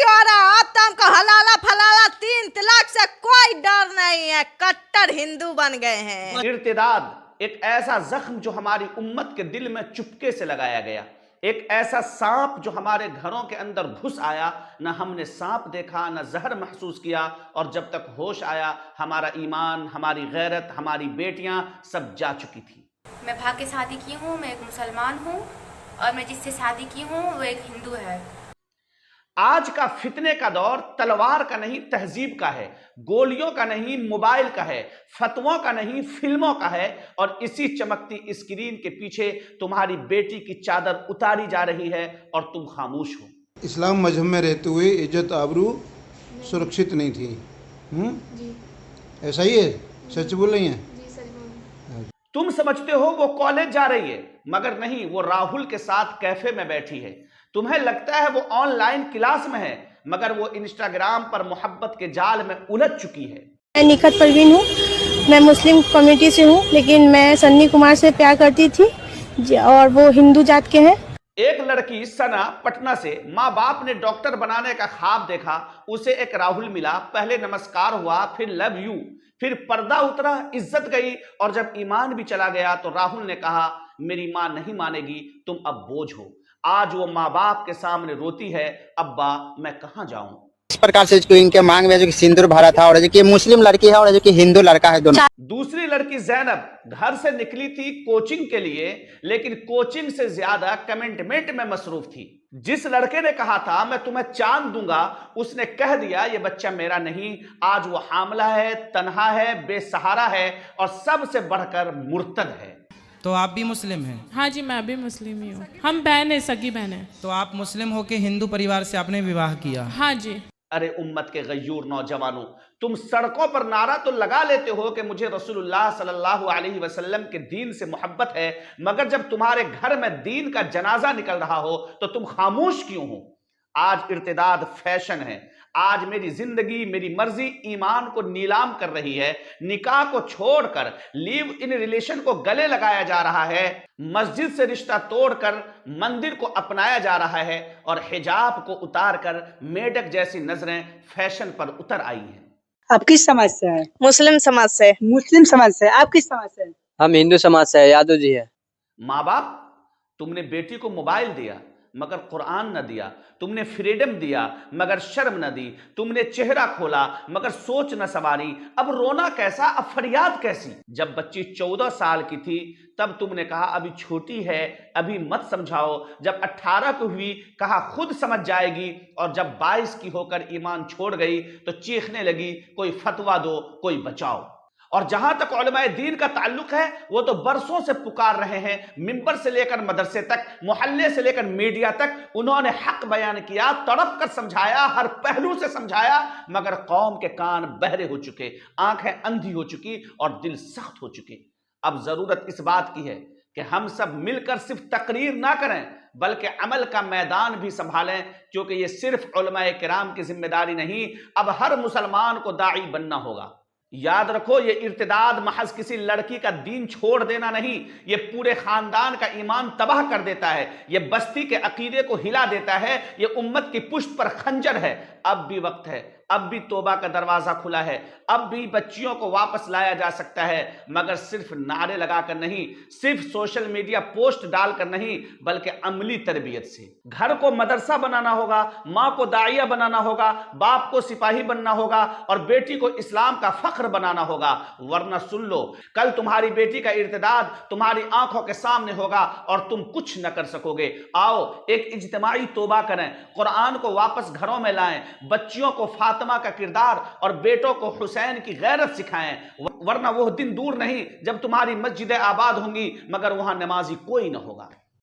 शादी हो रहा है, अब तो हमको हलाला फलाला 3 तलाक से कोई डर नहीं है, कट्टर हिंदू बन गए हैं। इर्तिदाद एक ऐसा जख्म जो हमारी उम्मत के दिल में चुपके से लगाया गया, एक ऐसा सांप जो हमारे घरों के अंदर घुस आया, न हमने सांप देखा न जहर महसूस किया, और जब तक होश आया हमारा ईमान, हमारी गैरत, हमारी बेटियां सब जा चुकी थी। मैं भाग के शादी की हूँ, मैं एक मुसलमान हूँ और मैं जिससे शादी की हूँ वो एक हिंदू है। आज का फितने का दौर तलवार का नहीं तहजीब का है, गोलियों का नहीं मोबाइल का है, फतवों का नहीं फिल्मों का है, और इसी चमकती स्क्रीन के पीछे तुम्हारी बेटी की चादर उतारी जा रही है और तुम खामोश हो। इस्लाम मजहब में रहते हुए इज्जत आबरू सुरक्षित नहीं थी। जी ऐसा ही है? सच बोल रही हैं? जी सच बोल। तुम समझते हो वो कॉलेज जा रही है, मगर नहीं, वो राहुल के साथ कैफे में बैठी है। तुम्हें लगता है वो ऑनलाइन क्लास में है, मगर वो इंस्टाग्राम पर मोहब्बत के जाल में उलझ चुकी है। मैं निखत परवीन हूँ, मैं मुस्लिम कम्युनिटी से हूँ, लेकिन मैं सन्नी कुमार से प्यार करती थी और वो हिंदू जात के हैं। एक लड़की सना पटना से, माँ बाप ने डॉक्टर बनाने का ख्वाब देखा, उसे एक राहुल मिला, पहले नमस्कार हुआ, फिर लव यू, फिर पर्दा उतरा, इज्जत गई, और जब ईमान भी चला गया तो राहुल ने कहा मेरी माँ नहीं मानेगी, तुम अब बोझ हो। आज वो माँ बाप के सामने रोती है, अब्बा मैं कहाँ जाऊं। इस प्रकार से जो इनके मांग में जो कि सिंदूर भरा था, और जो कि मुस्लिम लड़की है और जो कि हिंदू लड़का है, दोनों। दूसरी लड़की जैनब घर से निकली थी कोचिंग के लिए, लेकिन कोचिंग से ज्यादा कमेंटमेंट में मसरूफ थी। जिस लड़के ने कहा था मैं तुम्हें चांद दूंगा, उसने कह दिया ये बच्चा मेरा नहीं। आज वो हामला है, तन्हा है, बेसहारा है, और सबसे बढ़कर मुर्तद है। तो आप भी मुस्लिम हैं? हाँ जी, मैं भी मुस्लिम ही हूँ। हम बहन है, सगी बहन है। तो आप मुस्लिम होके हिंदू परिवार से आपने विवाह किया? हाँ जी। अरे उम्मत के गयूर नौजवानों, तुम सड़कों पर नारा तो लगा लेते हो कि मुझे रसूलुल्लाह सल्लल्लाहु अलैहि वसल्लम के दीन से मोहब्बत है, मगर जब तुम्हारे घर में दीन का जनाजा निकल रहा हो तो तुम खामोश क्यों हो? आज इर्तिदाद फैशन है, आज मेरी जिंदगी मेरी मर्जी ईमान को नीलाम कर रही है। निकाह को छोड़कर लिव इन रिलेशन को गले लगाया जा रहा है, मस्जिद से रिश्ता तोड़कर मंदिर को अपनाया जा रहा है, और हिजाब को उतारकर मेढक जैसी नजरें फैशन पर उतर आई हैं। आप किस समाज से हैं? मुस्लिम समाज से। मुस्लिम समाज से। आप किस समाज से हैं? हम हिंदू समाज से, यादव जी है। माँ बाप, तुमने बेटी को मोबाइल दिया मगर कुरान न दिया, तुमने फ्रीडम दिया मगर शर्म न दी, तुमने चेहरा खोला मगर सोच न सवारी। अब रोना कैसा, अब फरियाद कैसी? जब बच्ची 14 साल की थी तब तुमने कहा अभी छोटी है, अभी मत समझाओ। जब 18 को हुई कहा खुद समझ जाएगी, और जब 22 की होकर ईमान छोड़ गई तो चीखने लगी कोई फतवा दो, कोई बचाओ। और जहां तक उलमाए दीन का ताल्लुक है, वो तो बरसों से पुकार रहे हैं, मिंबर से लेकर मदरसे तक, मोहल्ले से लेकर मीडिया तक, उन्होंने हक बयान किया, तड़प कर समझाया, हर पहलू से समझाया, मगर कौम के कान बहरे हो चुके, आंखें अंधी हो चुकी और दिल सख्त हो चुके। अब जरूरत इस बात की है कि हम सब मिलकर सिर्फ तकरीर ना करें बल्कि अमल का मैदान भी संभालें, क्योंकि ये सिर्फ उलमाए किराम की जिम्मेदारी नहीं, अब हर मुसलमान को दाई बनना होगा। याद रखो, ये इर्तिदाद महज किसी लड़की का दीन छोड़ देना नहीं, ये पूरे खानदान का ईमान तबाह कर देता है, ये बस्ती के अकीदे को हिला देता है, ये उम्मत की पुश्त पर खंजर है। अब भी वक्त है, अब भी तौबा का दरवाजा खुला है, अब भी बच्चियों को वापस लाया जा सकता है, मगर सिर्फ नारे लगाकर नहीं, सिर्फ सोशल मीडिया पोस्ट डालकर नहीं, बल्कि अमली तरबियत से। घर को मदरसा बनाना होगा, माँ को दाइया बनाना होगा, बाप को सिपाही बनना होगा, और बेटी को इस्लाम का फख्र बनाना होगा। वरना सुन लो, कल तुम्हारी बेटी का इर्तिदाद तुम्हारी आंखों के सामने होगा और तुम कुछ न कर सकोगे। आओ एक इज्तिमाई तौबा करें, कुरान को वापस घरों में लाएं, बच्चियों को फातिमा का किरदार और बेटों को हुसैन की गैरत सिखाएं, वरना वो दिन दूर नहीं जब तुम्हारी मस्जिदें आबाद होंगी मगर वहां नमाजी कोई न होगा।